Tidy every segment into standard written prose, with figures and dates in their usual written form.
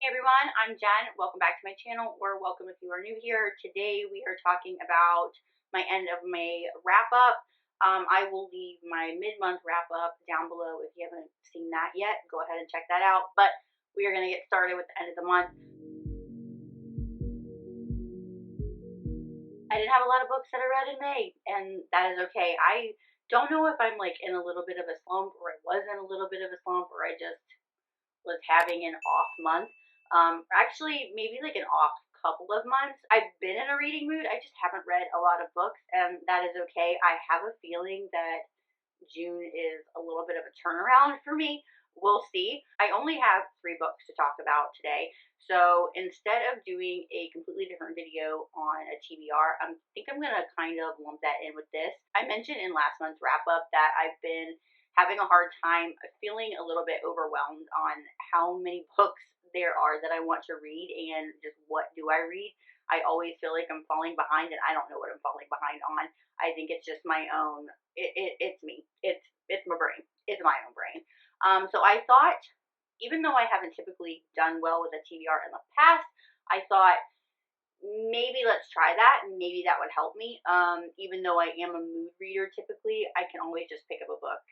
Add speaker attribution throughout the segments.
Speaker 1: Hey everyone, I'm Jen. Welcome back to my channel, or welcome if you are new here. Today we are talking about my end of May wrap-up. I will leave my mid-month wrap-up down below if you haven't seen that yet. Go ahead and check that out. But we are going to get started with the end of the month. I didn't have a lot of books that I read in May, and that is okay. I don't know if I'm like in a little bit of a slump, or I was in a little bit of a slump, or I just was having an off month. Actually, maybe like an off couple of months. I've been in a reading mood. I just haven't read a lot of books, and that is okay. I have a feeling that June is a little bit of a turnaround for me. We'll see. I only have 3 books to talk about today. So instead of doing a completely different video on a TBR, I think I'm going to kind of lump that in with this. I mentioned in last month's wrap up that I've been having a hard time feeling a little bit overwhelmed on how many books there are that I want to read and just what do I read. I always feel like I'm falling behind and I don't know what I'm falling behind on. I think it's just my own, it's me. It's my brain. It's my own brain. So I thought, even though I haven't typically done well with a TBR in the past, I thought maybe let's try that and maybe that would help me. Even though I am a mood reader typically, I can always just pick up a book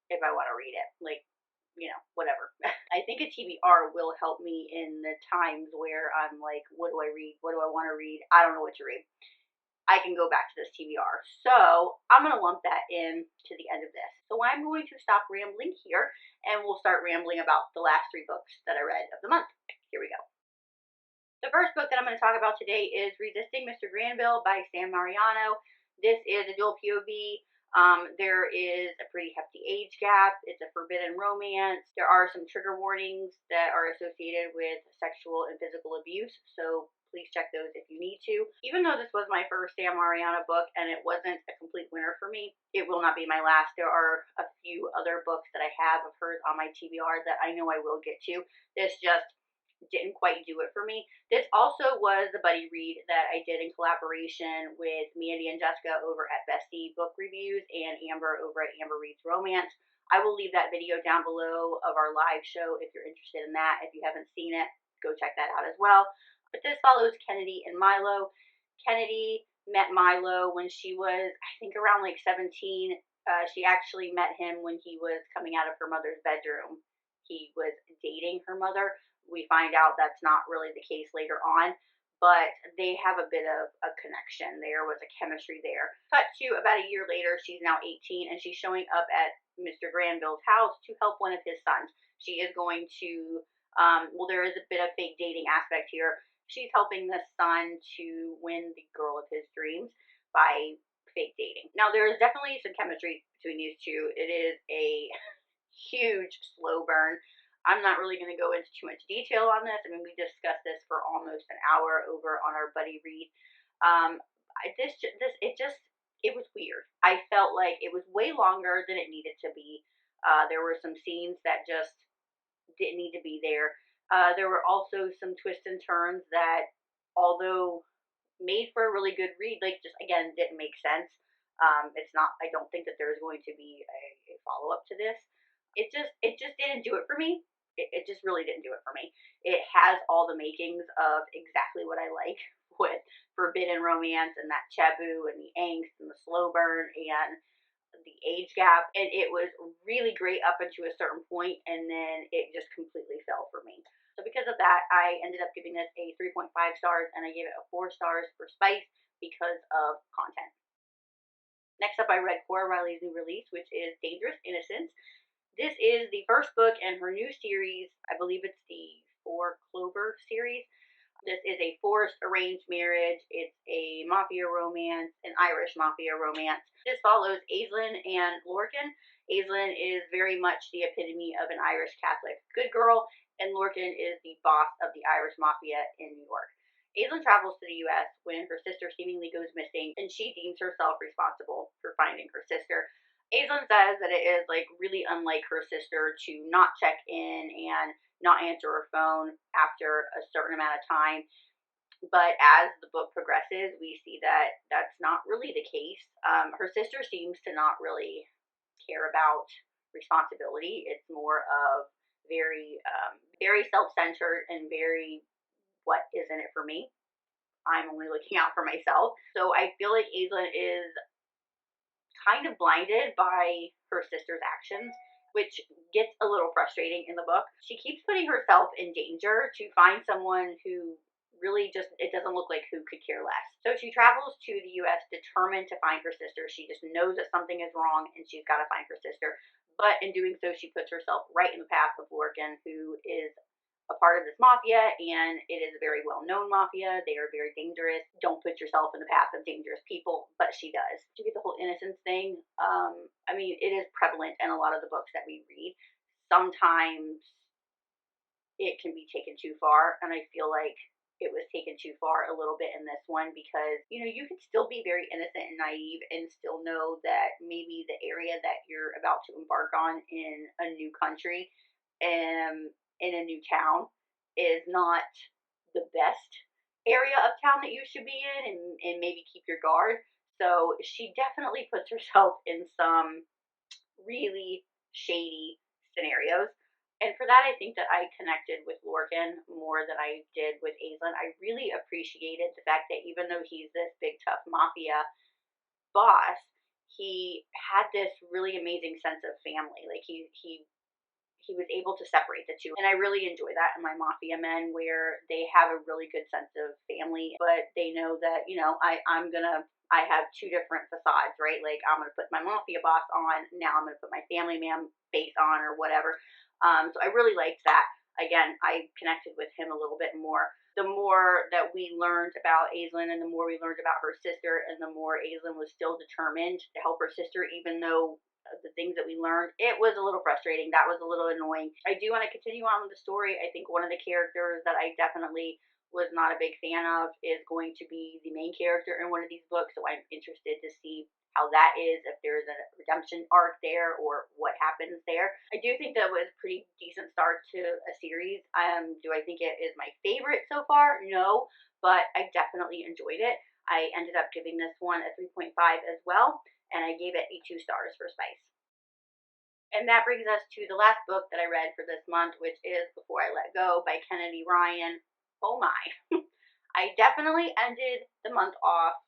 Speaker 1: if I want to read it. Like, whatever. I think a TBR will help me in the times where I'm like, what do I read? What do I want to read? I don't know what to read. I can go back to this TBR. So I'm going to lump that in to the end of this. So I'm going to stop rambling here and we'll start rambling about the last 3 books that I read of the month. Here we go. The first book that I'm going to talk about today is Resisting Mr. Granville by Sam Mariano. This is a dual POV. There is a pretty hefty age gap. It's a forbidden romance. There are some trigger warnings that are associated with sexual and physical abuse, so please check those if you need to. Even though this was my first Sam Mariano book and it wasn't a complete winner for me, it will not be my last. There are a few other books that I have of hers on my TBR that I know I will get to. This just didn't quite do it for me. This also was the buddy read that I did in collaboration with Mandy and Jessica over at Bestie Book Reviews and Amber over at Amber Reads Romance. I will leave that video down below of our live show if you're interested in that. If you haven't seen it, go check that out as well. But this follows Kennedy and Milo. Kennedy met Milo when she was, I think, around like 17. She actually met him when he was coming out of her mother's bedroom. He was dating her mother. We find out that's not really the case later on, but they have a bit of a connection. There was a chemistry there. Cut to about a year later, she's now 18, and she's showing up at Mr. Granville's house to help one of his sons. She is going to, well, there is a bit of fake dating aspect here. She's helping the son to win the girl of his dreams by fake dating. Now, there is definitely some chemistry between these two. It is a huge slow burn. I'm not really going to go into too much detail on this. I mean, we discussed this for almost an hour over on our buddy read. It was weird. I felt like it was way longer than it needed to be. There were some scenes that just didn't need to be there. There were also some twists and turns that, although made for a really good read, like, just again didn't make sense. It's not. I don't think that there's going to be a follow up to this. It just didn't do it for me. It just really didn't do it for me. It has all the makings of exactly what I like with forbidden romance and that taboo and the angst and the slow burn and the age gap, and it was really great up until a certain point, and then it just completely fell for me. So because of that, I ended up giving this a 3.5 stars, and I gave it a 4 stars for spice because of content. Next up, I read Cora Reilly's new release, which is Dangerous Innocence. This is the first book in her new series. I believe it's the 4 Clover series. This is a forced arranged marriage. It's a mafia romance, an Irish mafia romance. This follows Aislinn and Lorcan. Aislinn is very much the epitome of an Irish Catholic good girl, and Lorcan is the boss of the Irish mafia in New York. Aislinn travels to the U.S. when her sister seemingly goes missing, and she deems herself responsible for finding her sister. Aislinn says that it is like really unlike her sister to not check in and not answer her phone after a certain amount of time. But as the book progresses, we see that that's not really the case. Her sister seems to not really care about responsibility. It's more of very self-centered and very, what is in it for me? I'm only looking out for myself. So I feel like Aislinn is kind of blinded by her sister's actions, which gets a little frustrating in the book. She keeps putting herself in danger to find someone who really just, it doesn't look like who could care less. So she travels to the US determined to find her sister. She just knows that something is wrong and she's got to find her sister. But in doing so, she puts herself right in the path of Lorcan, who is a part of this mafia, and it is a very well-known mafia. They are very dangerous. Don't put yourself in the path of dangerous people, but she does. To get the whole innocence thing, I mean, it is prevalent in a lot of the books that we read. Sometimes it can be taken too far, and I feel like it was taken too far a little bit in this one, because, you know, you can still be very innocent and naive and still know that maybe the area that you're about to embark on in a new country, in a new town, is not the best area of town that you should be in, and maybe keep your guard. So she definitely puts herself in some really shady scenarios. And for that, I think that I connected with Lorcan more than I did with Aislinn. I really appreciated the fact that even though he's this big, tough mafia boss, he had this really amazing sense of family. Like he was able to separate the two. And I really enjoy that in my mafia men, where they have a really good sense of family, but they know that, you know, I have two different facades, right? Like, I'm going to put my mafia boss on, now I'm going to put my family man face on, or whatever. So I really liked that. Again, I connected with him a little bit more. The more that we learned about Aislinn, and the more we learned about her sister, and the more Aislinn was still determined to help her sister, even though the things that we learned, it was a little frustrating. That was a little annoying. I do want to continue on with the story. I think one of the characters that I definitely was not a big fan of is going to be the main character in one of these books, so I'm interested to see how that is, if there's a redemption arc there, or what happens there. I do think that was a pretty decent start to a series. Do I think it is my favorite so far? No, but I definitely enjoyed it. I ended up giving this one a 3.5 as well, and I gave it a 2 stars for spice. And that brings us to the last book that I read for this month, which is Before I Let Go by Kennedy Ryan. Oh my. I definitely ended the month off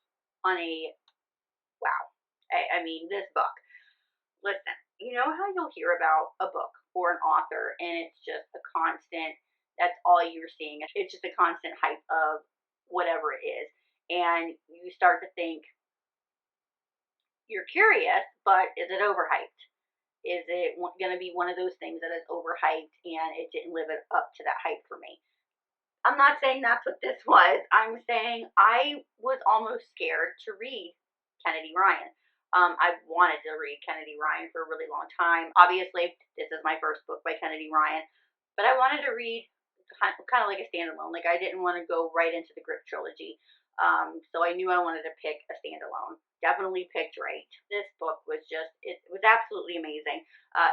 Speaker 1: on a wow. I mean, this book. Listen, you know how you'll hear about a book or an author, and it's just a constant, that's all you're seeing. It's just a constant hype of whatever it is. And you start to think, you're curious, but is it overhyped? Is it going to be one of those things that is overhyped and it didn't live up to that hype for me? I'm not saying that's what this was. I'm saying I was almost scared to read Kennedy Ryan. I've wanted to read Kennedy Ryan for a really long time. Obviously, this is my first book by Kennedy Ryan, but I wanted to read kind of like a standalone. Like, I didn't want to go right into the Grip trilogy. So I knew I wanted to pick a standalone. Definitely picked right. This book was just, it was absolutely amazing.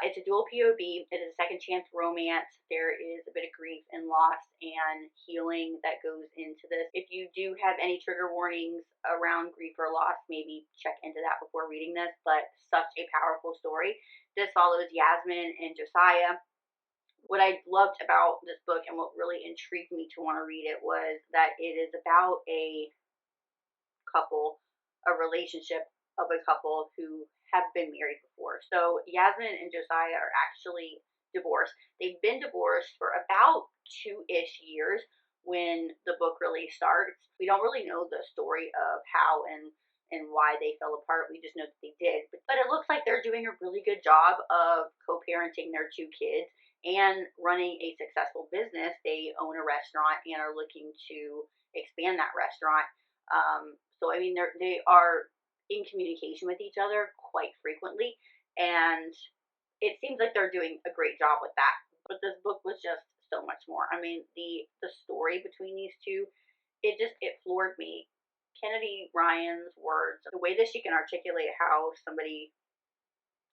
Speaker 1: It's a dual POV. It is a second chance romance. There is a bit of grief and loss and healing that goes into this. If you do have any trigger warnings around grief or loss, maybe check into that before reading this, but such a powerful story. This follows Yasmin and Josiah. What I loved about this book, and what really intrigued me to want to read it, was that it is about a couple, a relationship of a couple who have been married before. So Yasmin and Josiah are actually divorced. They've been divorced for about 2-ish years when the book really starts. We don't really know the story of how and why they fell apart. We just know that they did. But it looks like they're doing a really good job of co-parenting their 2 kids and running a successful business. They own a restaurant and are looking to expand that restaurant. So I mean, they are in communication with each other quite frequently, and it seems like they're doing a great job with that. But this book was just so much more. I mean, the story between these two, it floored me. Kennedy Ryan's words, the way that she can articulate how somebody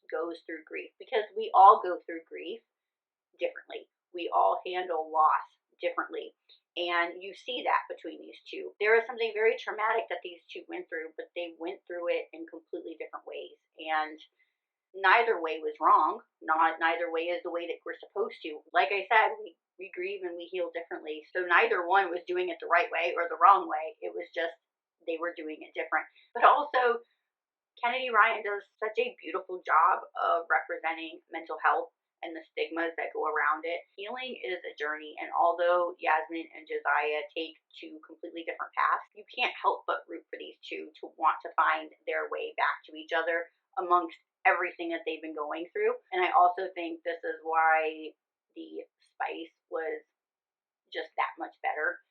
Speaker 1: goes through grief, because we all go through grief differently. We all handle loss differently. And you see that between these two. There is something very traumatic that these two went through, but they went through it in completely different ways. And neither way was wrong. Neither way is the way that we're supposed to. Like I said, we grieve and we heal differently. So neither one was doing it the right way or the wrong way. It was just they were doing it different. But also, Kennedy Ryan does such a beautiful job of representing mental health and the stigmas that go around it. Healing is a journey, and although Yasmin and Josiah take two completely different paths, you can't help but root for these two to want to find their way back to each other amongst everything that they've been going through. And I also think this is why the spice was just that much better,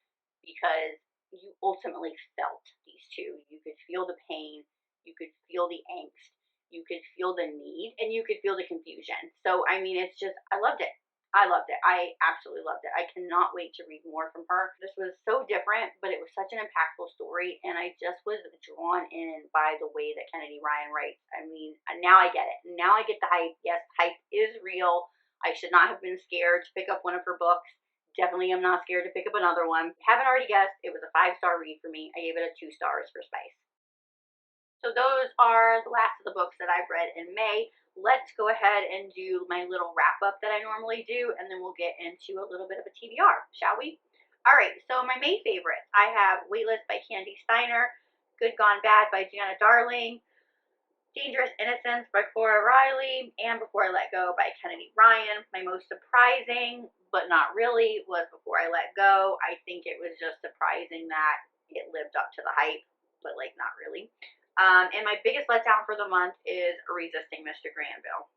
Speaker 1: because you ultimately felt these two. You could feel the pain, you could feel the angst, you could feel the need, and you could feel the confusion. So, I mean, it's just, I loved it. I loved it. I absolutely loved it. I cannot wait to read more from her. This was so different, but it was such an impactful story, and I just was drawn in by the way that Kennedy Ryan writes. I mean, now I get it. Now I get the hype. Yes, hype is real. I should not have been scared to pick up one of her books. Definitely am not scared to pick up another one. Haven't already guessed, it was a 5-star read for me. I gave it a 2 stars for Spice. So those are the last of the books that I've read in May. Let's go ahead and do my little wrap up that I normally do, and then we'll get into a little bit of a TBR, shall we? Alright, so my May favorites. I have Waitlist by Candy Steiner, Good Gone Bad by Gianna Darling, Dangerous Innocence by Cora Reilly, and Before I Let Go by Kennedy Ryan. My most surprising, but not really, was Before I Let Go. I think it was just surprising that it lived up to the hype, but like not really. And my biggest letdown for the month is Resisting Mr. Granville.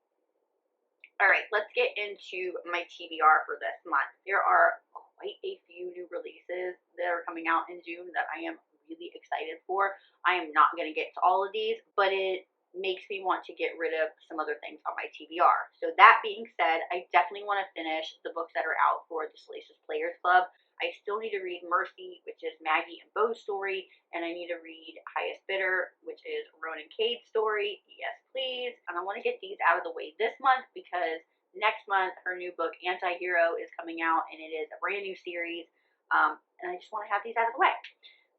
Speaker 1: Alright, let's get into my TBR for this month. There are quite a few new releases that are coming out in June that I am really excited for. I am not going to get to all of these, but it makes me want to get rid of some other things on my TBR. So that being said, I definitely want to finish the books that are out for the Salacious Players Club. I still need to read Mercy, which is Maggie and Bo's story, and I need to read Highest Bidder, which is Ronan Cade's story. Yes, please. And I want to get these out of the way this month because next month her new book, Anti-Hero, is coming out, and it is a brand new series, and I just want to have these out of the way.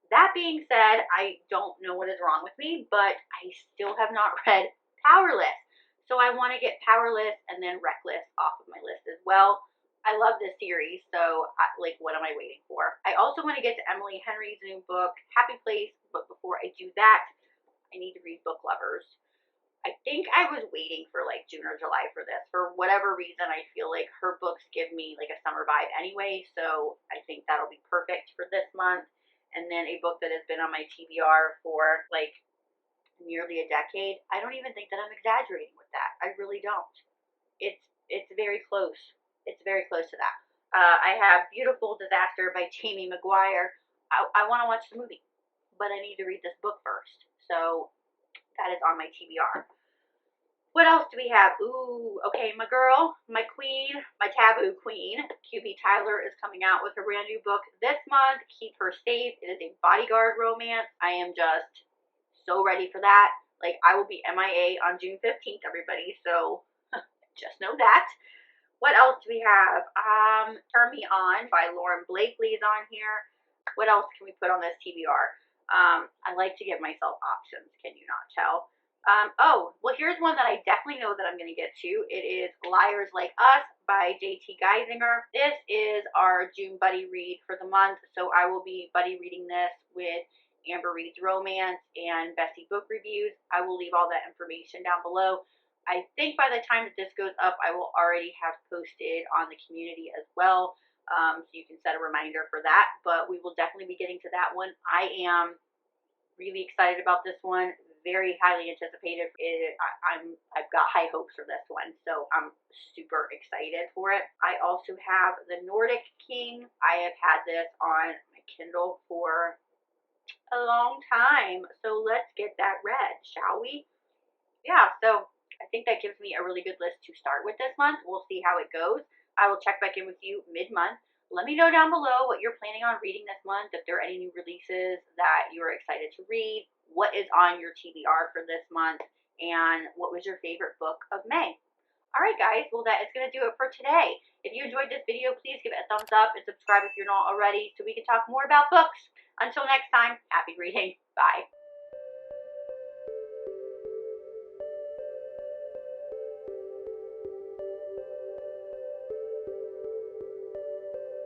Speaker 1: That being said, I don't know what is wrong with me, but I still have not read Powerless. So I want to get Powerless and then Reckless off of my list as well. I love this series, so what am I waiting for? I also want to get to Emily Henry's new book, Happy Place, but before I do that, I need to read Book Lovers. I think I was waiting for like June or July for this. For whatever reason, I feel like her books give me like a summer vibe anyway, so I think that'll be perfect for this month. And then a book that has been on my TBR for like nearly a decade. I don't even think that I'm exaggerating with that. I really don't. It's very close. It's very close to that. I have Beautiful Disaster by Jamie McGuire. I want to watch the movie, but I need to read this book first. So that is on my TBR. What else do we have? Ooh, okay, my girl, my queen, my taboo queen, QB Tyler is coming out with her brand new book this month, Keep Her Safe. It is a bodyguard romance. I am just so ready for that. Like, I will be MIA on June 15th, everybody, so just know that. What else do we have? Turn Me On by Lauren Blakely is on here. What else can we put on this TBR? I like to give myself options, can you not tell? Well, here's one that I definitely know that I'm going to get to. It is Liars Like Us by J.T. Geissinger. This is our June buddy read for the month, so I will be buddy reading this with Amber Reads Romance and Bessie Book Reviews. I will leave all that information down below. I think by the time that this goes up, I will already have posted on the community as well, so you can set a reminder for that, but we will definitely be getting to that one. I am really excited about this one. Very highly anticipated. I've got high hopes for this one, so I'm super excited for it. I also have The Nordic King. I have had this on my Kindle for a long time, so let's get that read, shall we? Yeah, so I think that gives me a really good list to start with this month. We'll see how it goes. I will check back in with you mid-month. Let me know down below what you're planning on reading this month, if there are any new releases that you are excited to read, what is on your TBR for this month, and what was your favorite book of May. Alright guys, well that is going to do it for today. If you enjoyed this video, please give it a thumbs up and subscribe if you're not already so we can talk more about books. Until next time, happy reading. Bye.